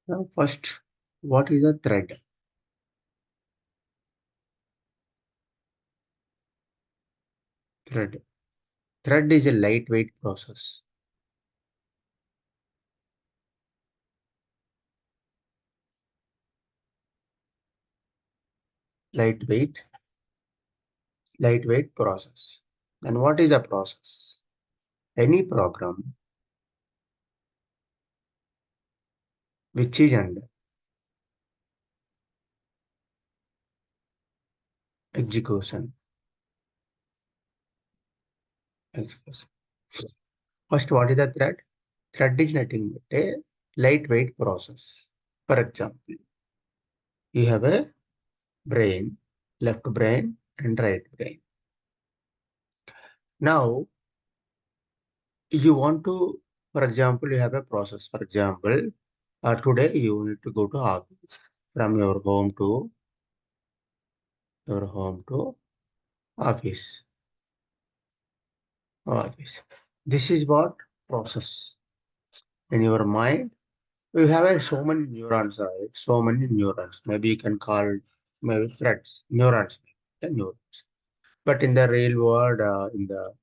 Now, first, what is a thread? Thread. Thread is a lightweight process. Lightweight, lightweight process. And what is a process? Any program which is under execution. Execution. First, what is the thread? Thread is nothing but a lightweight process. For example, you have a brain, left brain and right brain. Now, you want to, for example, you have a process. For example, today you need to go to office from your home to office. Office. This is what process in your mind. You have so many neurons, right? So many neurons. Maybe you can call maybe threads, neurons, neurons. But in the real world, in the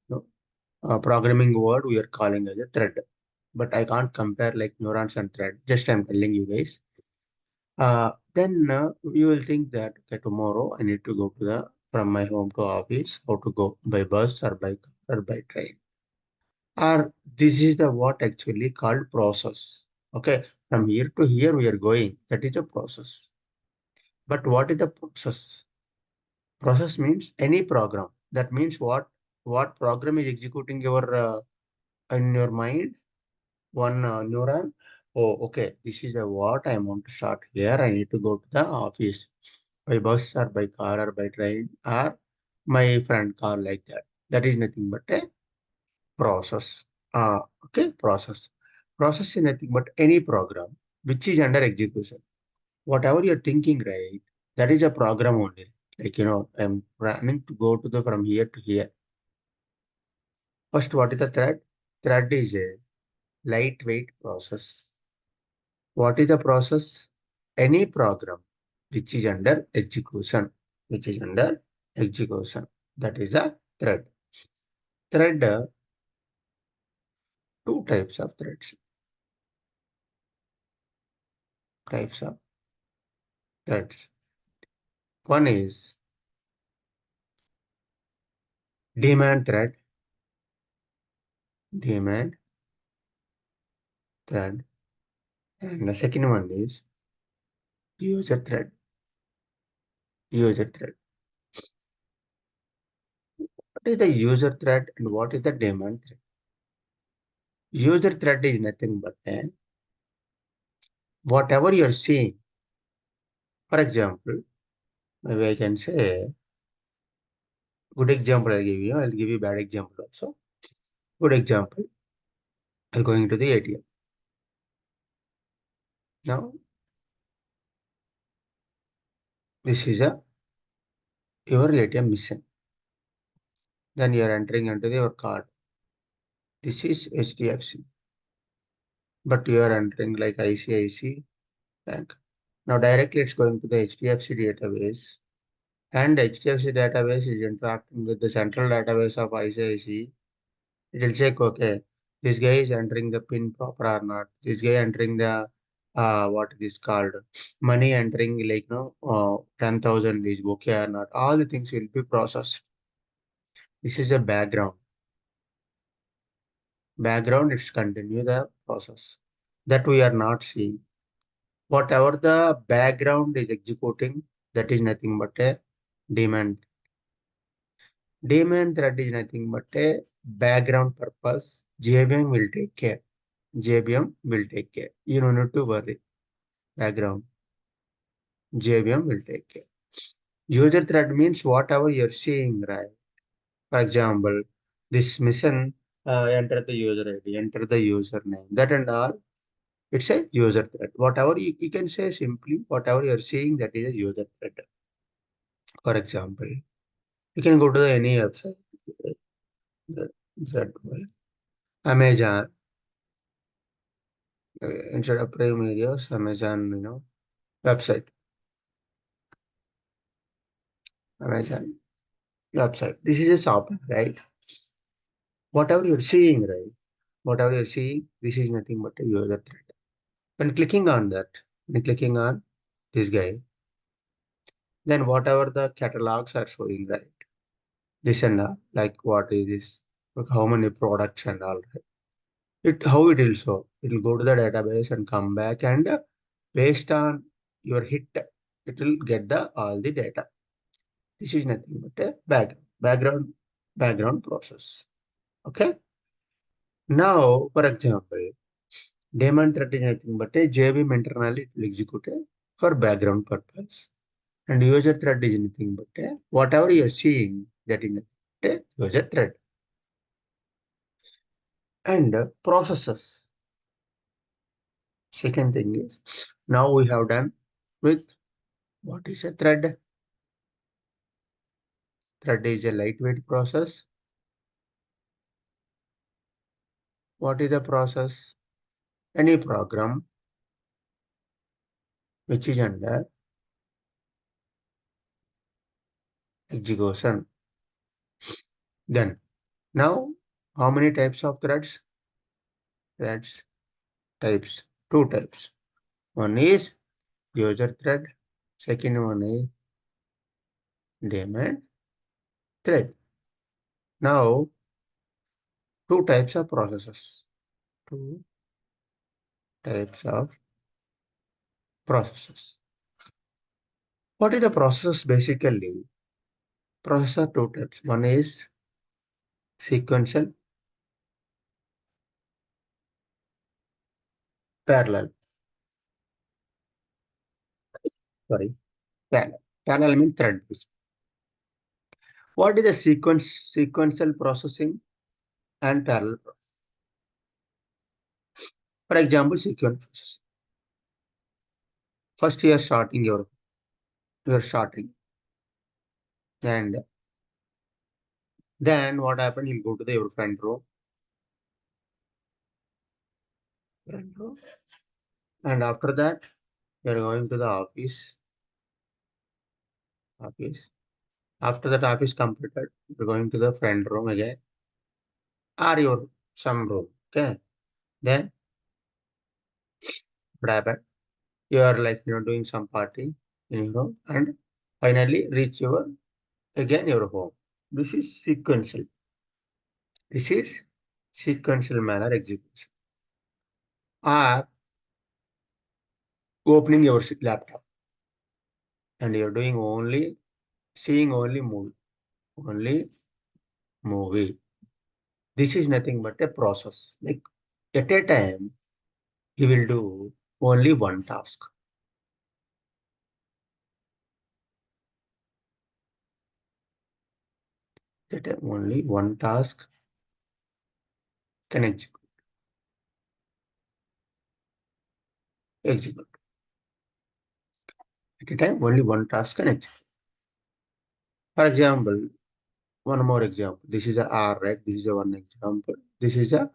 programming world, we are calling as a thread. But I can't compare like neurons and thread. Just I'm telling you guys. Then you will think that okay, tomorrow I need to go to the from my home to office, how to go by bus or by car or by train. Or this is the what actually called process. Okay, from here to here we are going. That is a process. But what is the process? Process means any program. That means what program is executing your in your mind one neuron. Oh, okay. This is the what I want to start here. I need to go to the office by bus or by car or by train or my friend car like that. That is nothing but a process. Okay, process. Process is nothing but any program which is under execution. Whatever you're thinking, right? That is a program only. Like I'm planning to go to the from here to here. First, what is the thread? Thread is a lightweight process. What is the process? Any program which is under execution, which is under execution. That is a thread. Thread, two types of threads. Types of threads. One is demand thread, demand thread, and the second one is user thread, user thread. What is the user thread and what is the demand thread? User thread is nothing but whatever you're seeing. For example, maybe I can say, good example I'll give you bad example also. Good example, I'm going to the ATM. Now, this is your ATM mission. Then you are entering into your card. This is HDFC, but you are entering like ICIC Bank. Now, directly it's going to the HDFC database, and HDFC database is interacting with the central database of ICIC. It will check, okay, this guy is entering the PIN proper or not. This guy entering the what it is called money entering like 10,000 is okay or not. All the things will be processed. This is a background. Background is continue the process that we are not seeing. Whatever the background is executing, that is nothing but a demand. Demand thread is nothing but a background purpose. JVM will take care. JVM will take care. You don't need to worry. Background. JVM will take care. User thread means whatever you're seeing, right? For example, this mission, enter the user ID, enter the username, that and all. It's a user thread. Whatever you can say simply, whatever you're seeing, that is a user thread. For example, you can go to any website, that way. Amazon, instead of Prime Videos, Amazon, website, Amazon website. This is a shopping, right? Whatever you're seeing, right? Whatever you're seeing, this is nothing but a user thread. When clicking on that, when clicking on this guy, then whatever the catalogs are showing, right? This and like what is this? Like how many products and all, right? It how it will show. It will go to the database and come back and based on your hit, it will get the all the data. This is nothing but a background process. Okay. Now, for example, daemon thread is nothing but a JVM internally it will execute for background purpose. And user thread is nothing but a whatever you are seeing that is a user thread. And processes. Second thing is now we have done with what is a thread. Thread is a lightweight process. What is the process? Any program which is under execution. Then now how many types of threads? Threads types, two types. One is user thread. Second one is daemon thread. Now two types of processes. Two types of processes. What is the process basically? Process are two types. One is sequential, parallel. Sorry, parallel. Parallel means thread. What is the sequential processing and parallel? For example, sequential processing. First, you are starting, and then what happened? You'll go to your front row, and after that, you're going to the office. After that office completed, you're going to the front room again, or your some room. Okay. Then what happened? You are like doing some party in your home, and finally reach your again your home. This is sequential. This is sequential manner execution. Or opening your laptop and you're doing only seeing only movie. This is nothing but a process. Like at a time, you will do only one task. At a time, only one task can execute. At a time, only one task can execute. For example, one more example. This is a R, right? This is a one example. This is a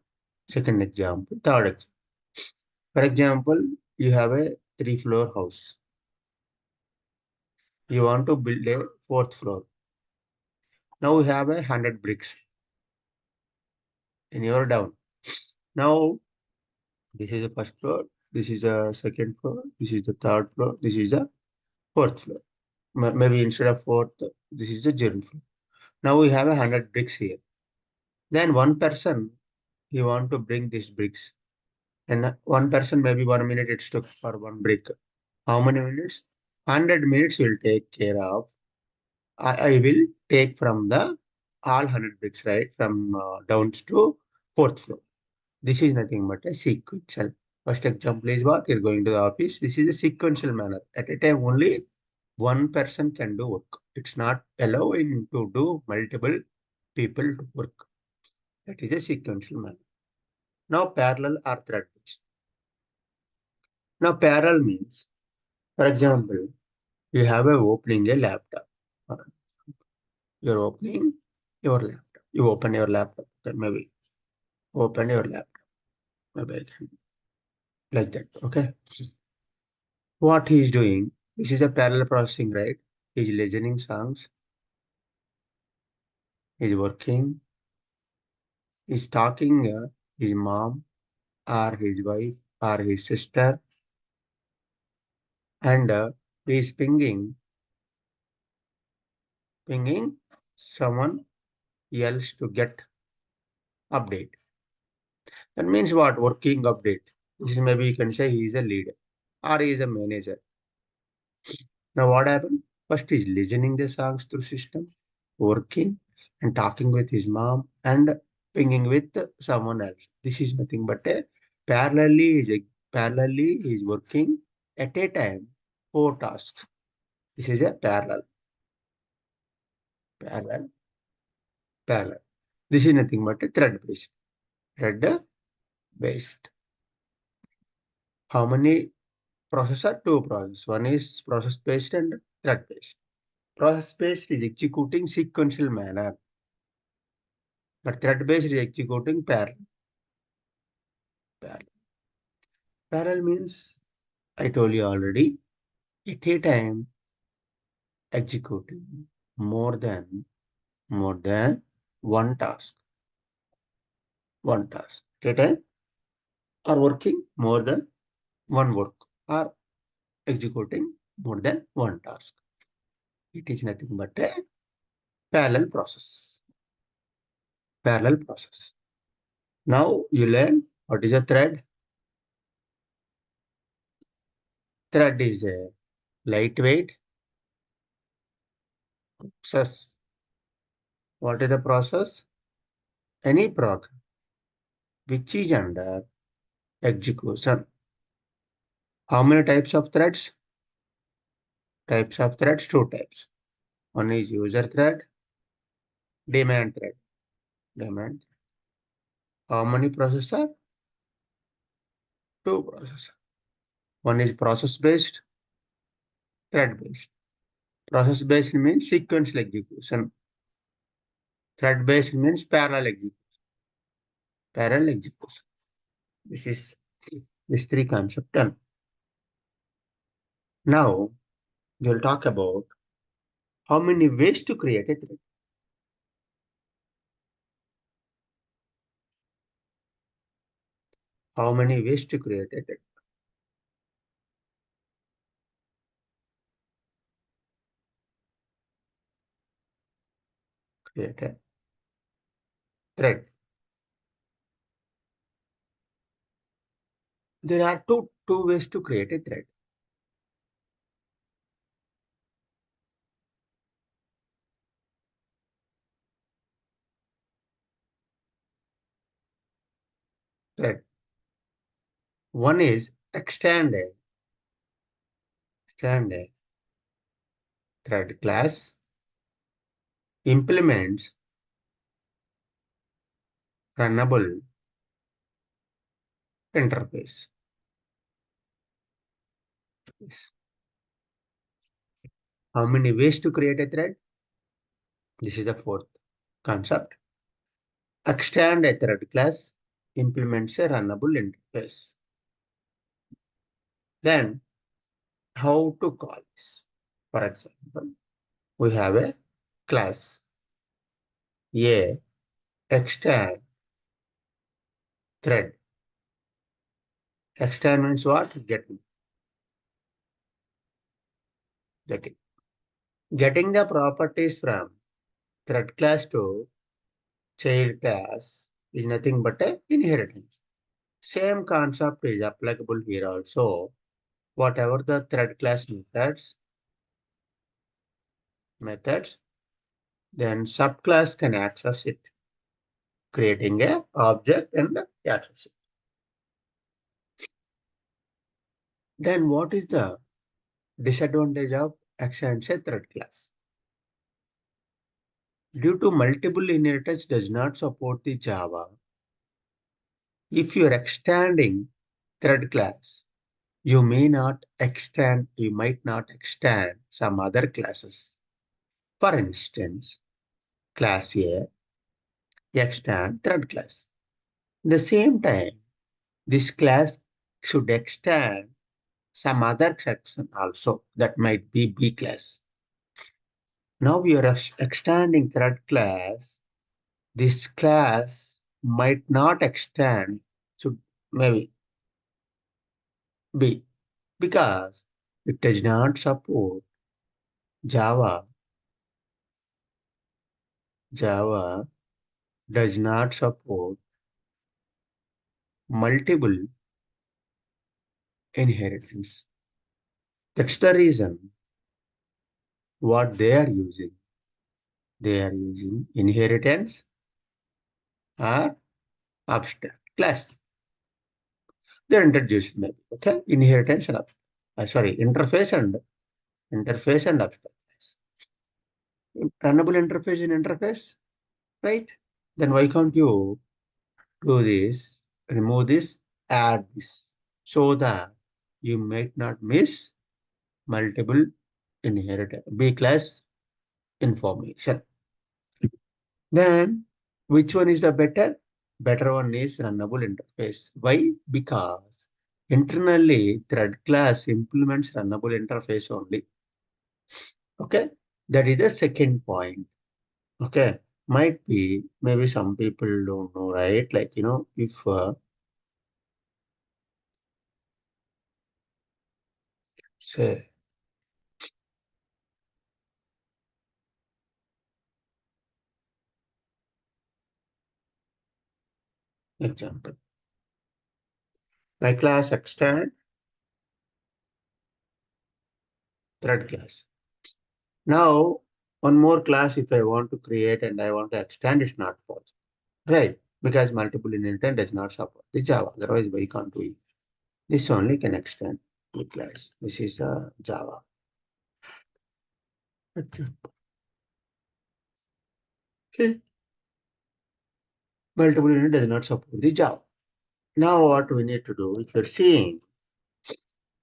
second example, third example. For example, you have a three-floor house. You want to build a fourth floor. Now we have 100 bricks and you're down. Now this is the first floor, this is the second floor, this is the third floor, this is the fourth floor. Maybe instead of fourth, this is the zeroth floor. Now we have 100 bricks here. Then one person, he want to bring these bricks. And one person, maybe 1 minute it took for one brick. How many minutes? 100 minutes will take care of. I will take from the all 100 bricks, right? From down to fourth floor. This is nothing but a sequential. First example is what? You're going to the office. This is a sequential manner. At a time, only one person can do work. It's not allowing to do multiple people to work. That is a sequential manner. Now, parallel or thread based. Now, parallel means, for example, you have a opening a laptop. You're opening your laptop. You open your laptop. Okay, maybe open your laptop. Maybe I can. like that. Okay. What he is doing, this is a parallel processing, right? He's listening songs, he's working, he's talking his mom or his wife or his sister, and he's pinging someone else to get update. That means what? Working update. This is maybe you can say he is a leader or he is a manager. Now what happened? First he's listening the songs through system, working and talking with his mom and pinging with someone else. This is nothing but a parallelly he is working at a time four tasks. This is a parallel, parallel. This is nothing but a thread based. Thread based. How many processes are? Two processes. One is process based and thread based. Process based is executing sequential manner, but thread based is executing parallel. Parallel. Parallel means I told you already. At a time executing more than one task. One task. At a time are working more than one work or executing more than one task. It is nothing but a parallel process. Parallel process. Now you learn what is a thread. Thread is a lightweight process. What is the process? Any program which is under execution. How many types of threads? Types of threads, two types. One is user thread, demand thread. Demand. How many processor? Two processor. One is process based, thread based. Process based means sequential execution. Thread based means parallel execution. Parallel execution. This is this three concept done. Now we'll talk about how many ways to create a thread. How many ways to create a thread? Create a thread. There are two ways to create a thread. Thread. One is extend a thread class implements runnable interface. Yes. How many ways to create a thread? This is the fourth concept. Extend a thread class implements a runnable interface. Then how to call this? For example, we have a class A extend thread. Extend means what? Getting. Getting the properties from thread class to child class is nothing but a inheritance. Same concept is applicable here also. Whatever the thread class methods, then subclass can access it, creating a object and access it. Then what is the disadvantage of extends a thread class? Due to multiple inheritance does not support the Java. If you are extending thread class, you might not extend some other classes. For instance, class A extend thread class. At the same time, this class should extend some other section also that might be B class. Now we are extending thread class. This class might not extend to maybe B because it does not support Java. Java does not support multiple inheritance. That's the reason what they are using. They are using inheritance or abstract class. They're introduced maybe. Okay, inheritance and abstract. Sorry, interface and abstract class. Runnable interface in interface, right? Then why can't you do this? Remove this, add this, so that you might not miss multiple inheritance B class information. Then, which one is the better? Better one is runnable interface. Why? Because internally, thread class implements runnable interface only. Okay, that is the second point. Okay, might be maybe some people don't know, right? Like if say example, my class extend thread class. Now, one more class if I want to create and I want to extend, it's not possible. Right, because multiple inheritance does not support the Java. Otherwise, why can't we? This only can extend the class. This is Java. Okay. Okay. Multiple inheritance does not support the Java. Now, what we need to do, if you're seeing,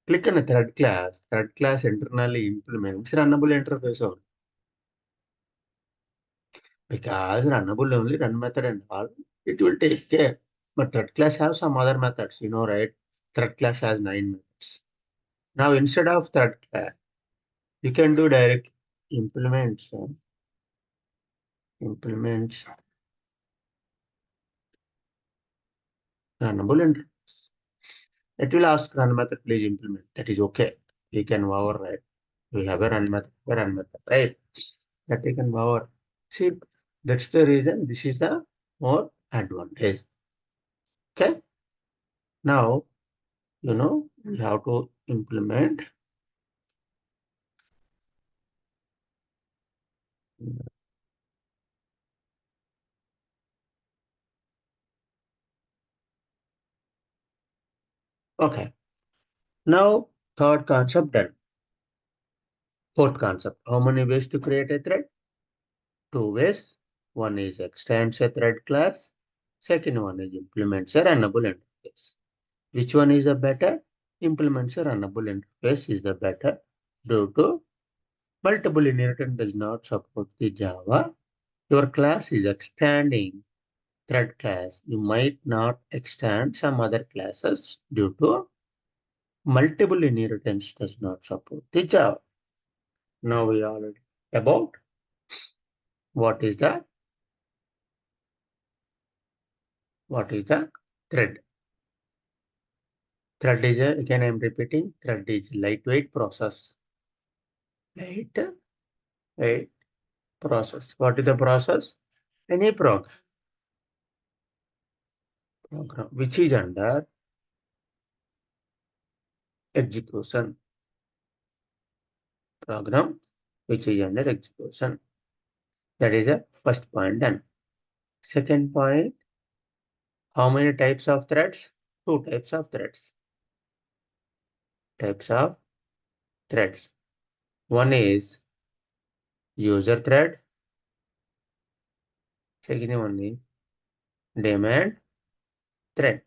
click on a thread class. Thread class internally implements runnable interface only. Because runnable only run method and all, it will take care. But thread class have some other methods, right? Thread class has 9 methods. Now, instead of thread class, you can do direct implements. Implements runnable interface. It will ask run method, please implement. That is okay. You can override. We have a run method, right? That you can over. See, that's the reason this is the more advantage. Okay. Now, we have to implement. Okay. Now, third concept done. Fourth concept. How many ways to create a thread? Two ways. One is extends a thread class. Second one is implements a runnable interface. Which one is the better? Implements a runnable interface is the better due to multiple inheritance does not support the Java. Your class is extending thread class. You might not extend some other classes due to multiple inheritance does not support the Java. Now we already about what is the thread. Thread is again I'm repeating, thread is lightweight process. Lightweight process. What is the process? Any program which is under execution. Program which is under execution. That is a first point done. Second point, how many types of threads? Two types of threads. Types of threads. One is user thread. Second one is demand thread.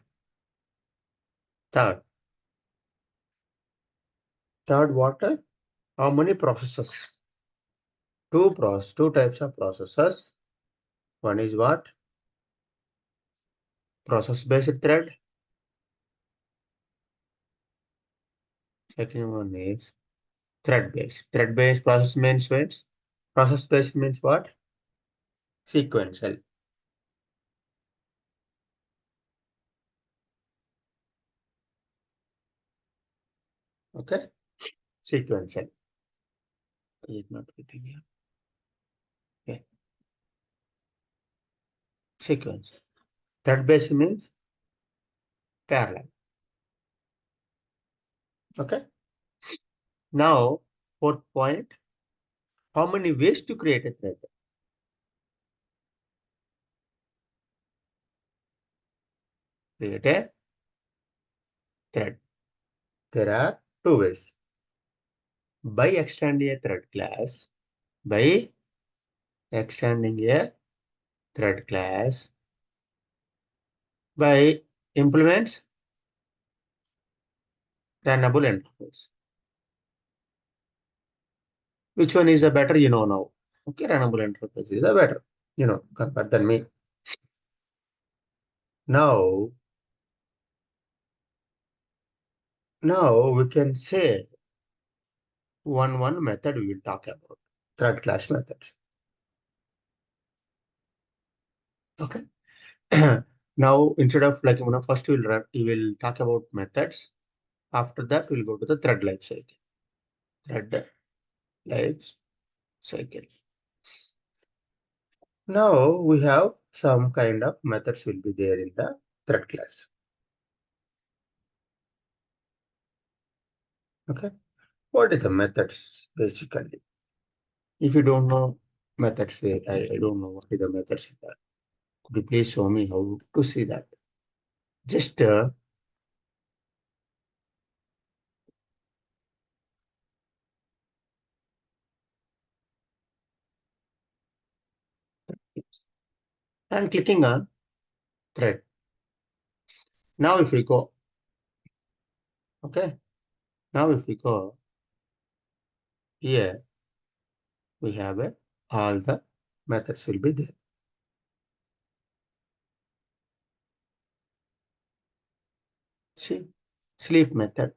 Third. Third what? How many processes? Two types of processes. One is what? Process based thread. Second one is thread based. Thread based process means what? Process based means what? Sequential. Okay? Sequential. It's not written here. Okay. Sequence. Thread based means parallel. Okay? Now, fourth point, how many ways to create a thread? Create a thread. There are two ways. By extending a thread class, by extending a thread class, by implements runnable interface. Which one is the better? You know now. Okay, runnable interface is the better, compared than me. Now, now we can say one method we will talk about thread class methods. Okay. Now instead of like first we will talk about methods. After that we'll go to the thread life cycle. Thread life cycle. Now we have some kind of methods will be there in the thread class. Okay. What is the methods basically? If you don't know methods, I don't know what is the methods in that. Could you please show me how to see that? Just and clicking on thread. Now if we go, okay. Now if we go here, we have all the methods will be there. See, sleep method.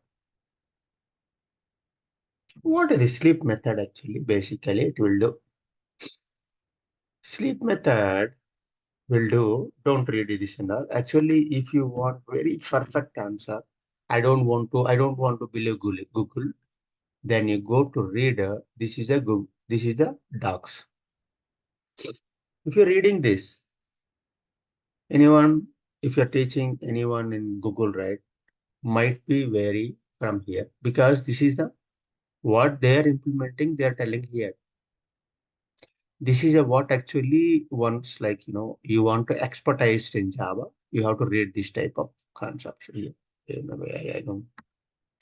What is the sleep method actually? Basically, it will do. Sleep method will do. Don't read this and all. Actually, if you want very perfect answer, I don't want to believe Google. Then you go to reader. This is a Google. This is the docs. If you're reading this, anyone, if you're teaching anyone in Google, right, might be vary from here because this is the what they're implementing, they're telling here. This is a what actually once like you want to expertise in Java, you have to read this type of concepts here. I don't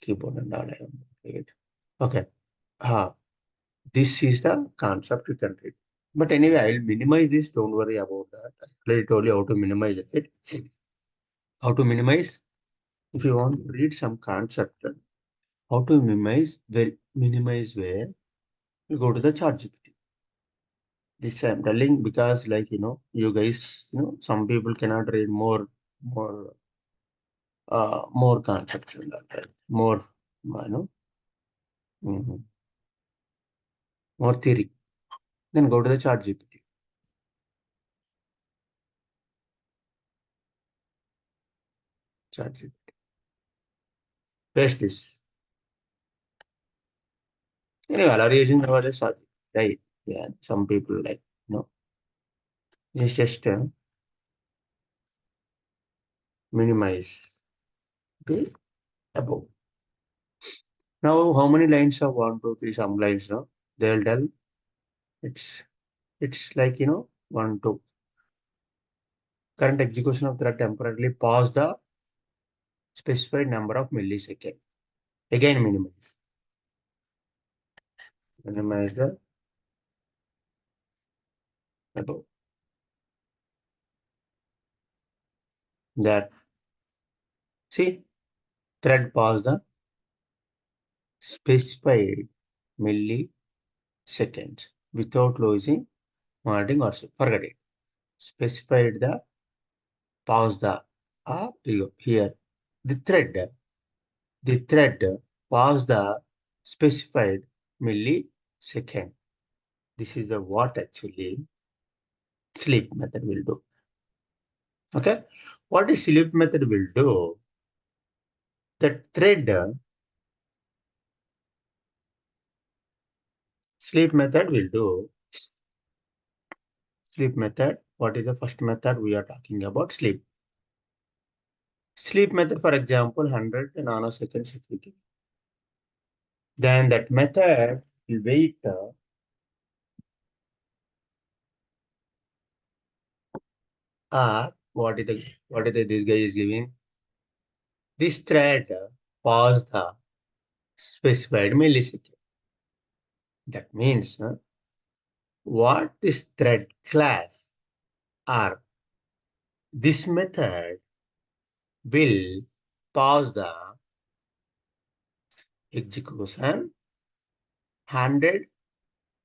keyboard and all I don't read. Okay. This is the concept you can read. But anyway, I'll minimize this. Don't worry about that. I already told you how to minimize it. How to minimize? If you want to read some concept, how to minimize where you go to the chat GPT. This I'm telling because like you guys some people cannot read more more concepts in that, right? More mhm, more theory. Then go to the chat GPT. Chat GPT. Paste this. Anyway, all are using the word chat, right? Yeah, some people like just minimize the above. Now, how many lines of one, two, three, some lines, no? They'll tell it's it's like one, two. Current execution of thread temporarily pause the specified number of milliseconds. Again, minimize. Minimize the above. That see thread pause the specified milliseconds without losing monitoring or forget it. Specified the pause the here the thread past the specified millisecond. This is the what actually sleep method will do. Okay, what is sleep method will do? The thread sleep method will do. Sleep method. What is the first method we are talking about? Sleep. Sleep method, for example, 100 nanoseconds if we give. Then that method will wait this guy is giving? This thread pause the specified millisecond. That means what this thread class or this method will pause the execution 100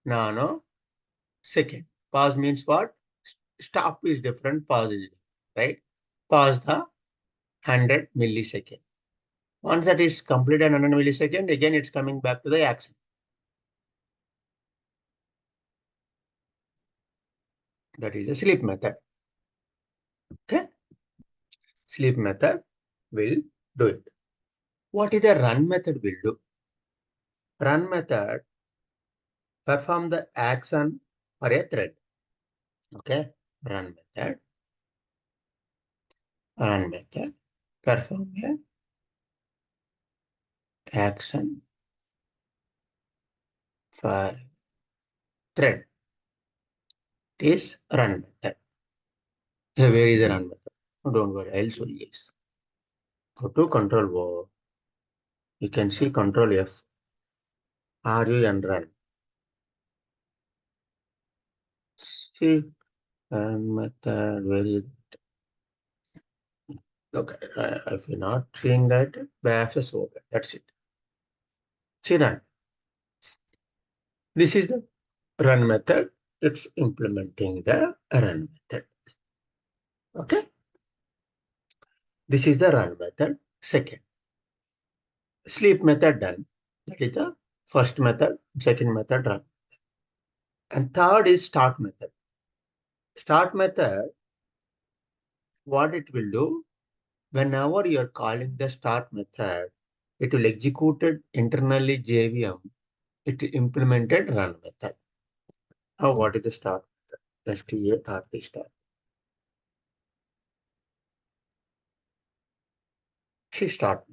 nanosecond. Pause means what? Stop is different, pause is different, right? Pause the 100 millisecond. Once that is completed 100 millisecond, again it's coming back to the action. That is a sleep method. Okay? Sleep method will do it. What is the run method will do? Run method perform the action for a thread. Okay? Run method perform a action for thread. It is run method. Hey, where is the run method? Oh, don't worry, I'll show you guys. Go to control O. You can see control F. RU and run. See run method. Where is it? Okay, if you're not seeing that, by access open. That's it. See run. This is the run method. It's implementing the run method. Okay. This is the run method. Second, sleep method done. That is the first method. Second method run. And third is start method. Start method, what it will do, whenever you are calling the start method, it will execute it internally JVM. It implemented run method. Now, what is the start method? START start. See start.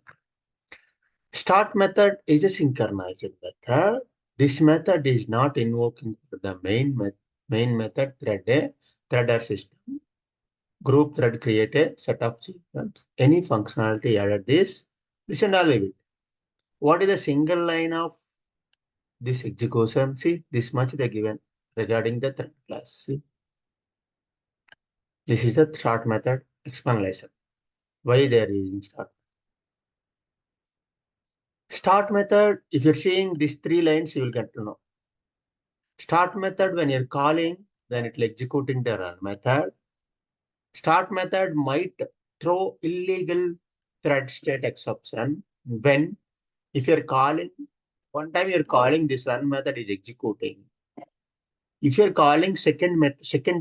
Start method is a synchronizing method. This method is not invoking for the main method threader system. Group thread create a set of sequence. Any functionality added this and I'll leave it. What is the single line of this execution? See, this much they given regarding the thread class. See, this is the start method explanation. Why they are using start? Start method, if you're seeing these three lines, you will get to know. Start method, when you're calling, then it will executing the run method. Start method might throw illegal thread state exception when if you're calling, one time you're calling this run method is executing. If you're calling second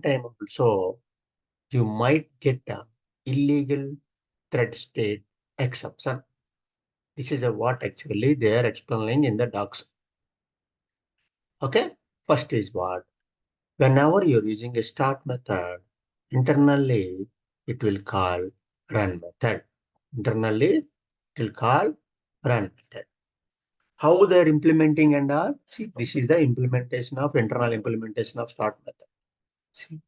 time also, you might get a illegal thread state exception. This is a what actually they are explaining in the docs. Okay, first is what? Whenever you're using a start method, internally it will call run method. Internally it will call run method. How they're implementing and all? See, this is the implementation of internal implementation of start method. See,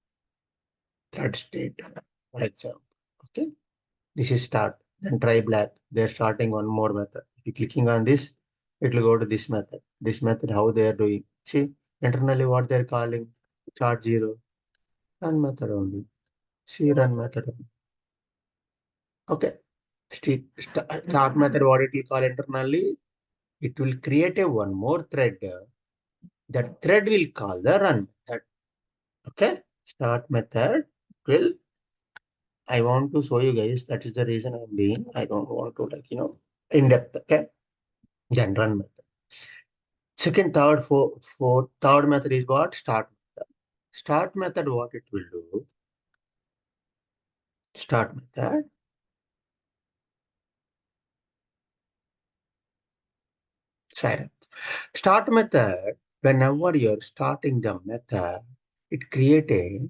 thread state, for example. Okay, this is start. Then try black. They're starting one more method. If you're clicking on this, it will go to this method. This method, how they are doing. See, internally what they're calling start zero. Run method only. See, run method only. Okay. Start method, what it will call internally, it will create a one more thread. That thread will call the run method. Okay. Start method will, I want to show you guys. That is the reason I'm doing. I don't want to in depth. Okay. then run method. Second, third, fourth, third method is what? Start method. Start method, what it will do? Start method. Silent. Start method, whenever you're starting the method, it create a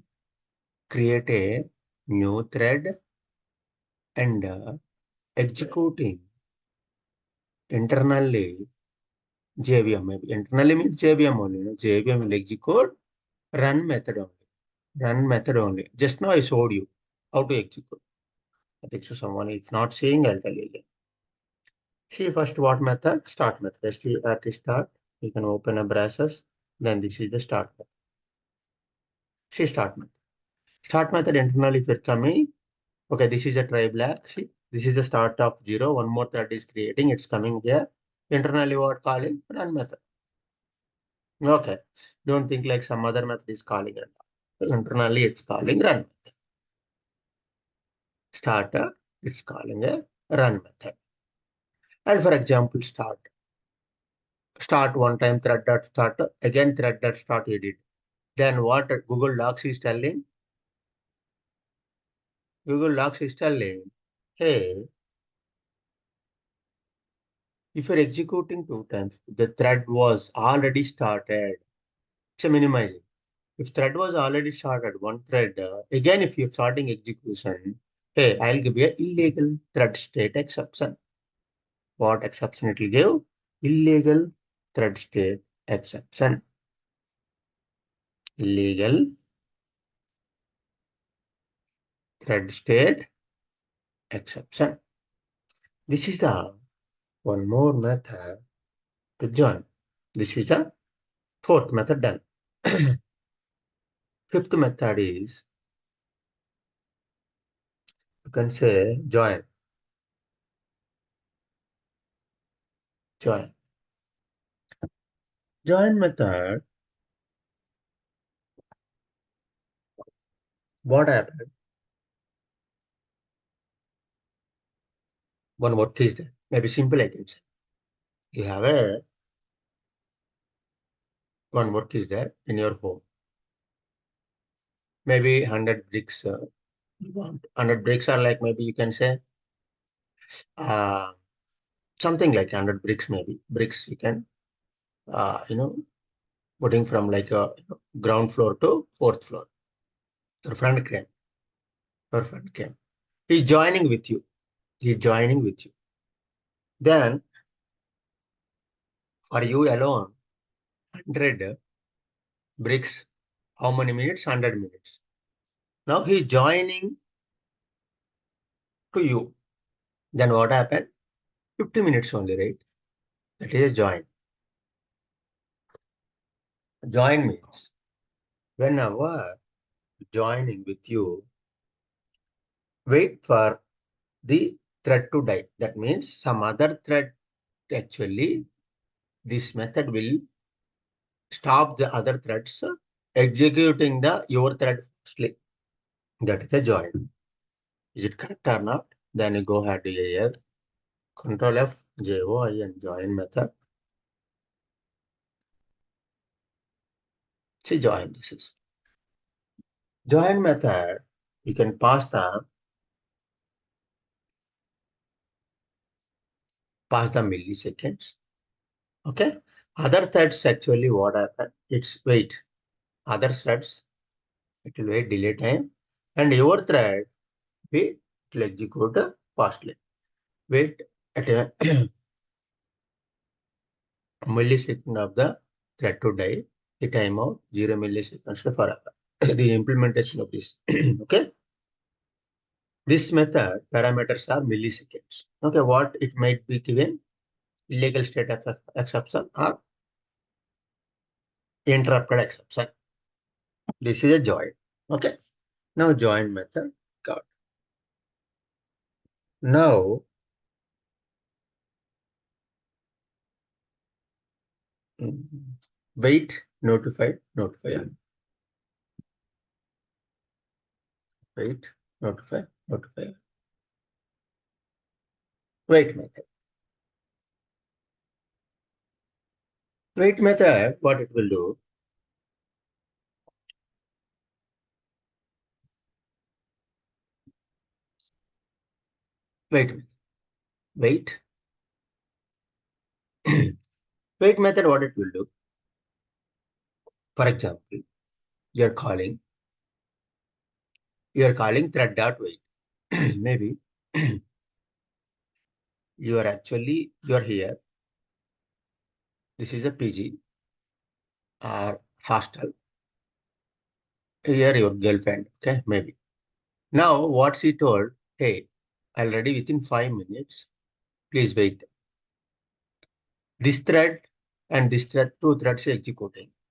new thread and executing internally JVM. Maybe internally means JVM only. JVM will execute run method only. Run method only. Just now I showed you how to execute. I think so. Someone is not saying, I'll tell you again. See first what method? Start method. At start, you can open a braces. Then this is the start method. See start method. Start method internally if you're coming. Okay, this is a try black. See, this is the start of 0. One more thread is creating. It's coming here. Internally what calling? Run method. Okay. Don't think like some other method is calling it. Internally it's calling run method. Starter, it's calling a run method. And for example, start one time thread dot start, again thread dot start edit. Then what Google Docs is telling? Google Docs is telling, hey, if you're executing two times, the thread was already started. It's a minimizing. If thread was already started, one thread, again, if you're starting execution, hey, I'll give you an illegal thread state exception. What exception it will give? Illegal thread state exception. Illegal thread state exception. This is the one more method to join. This is the fourth method done. Fifth method is, you can say join. Join. Join method, what happened? One work is there. Maybe simple I can say. You have a one work is there in your home. Maybe 100 bricks you want. 100 bricks are like maybe you can say uh, something like 100 bricks maybe. Bricks you can, putting from like a ground floor to fourth floor. Your friend came. Your friend came. He's joining with you. He's joining with you. Then for you alone, 100 bricks. How many minutes? 100 minutes. Now he's joining to you. Then what happened? 50 minutes only, right? That is a join. Join means whenever joining with you, wait for the thread to die. That means some other thread actually, this method will stop the other threads executing the your thread firstly. That is a join. Is it correct or not? Then you go ahead here. Control F, JOI and join method. See join. This is join method. You can pass the milliseconds. Okay. Other threads actually what happened? It's wait. Other threads it will wait delay time, and your thread it will execute fastly. Wait at a millisecond of the thread to die. The timeout 0 milliseconds to forever. The implementation of this. Okay. This method parameters are milliseconds. Okay. What it might be given illegal state exception or interrupted exception. This is a join. Okay. Now join method. Got. Now wait, notify, wait, notify, wait method. Wait method, what it will do? Wait, wait. Wait method, what it will do? For example, you're calling, you're calling thread dot wait. Maybe you're here. This is a PG or hostel. Here your girlfriend. Okay, maybe. Now what she told, hey, I'll ready within 5 minutes. Please wait. This thread and this thread, two threads executing.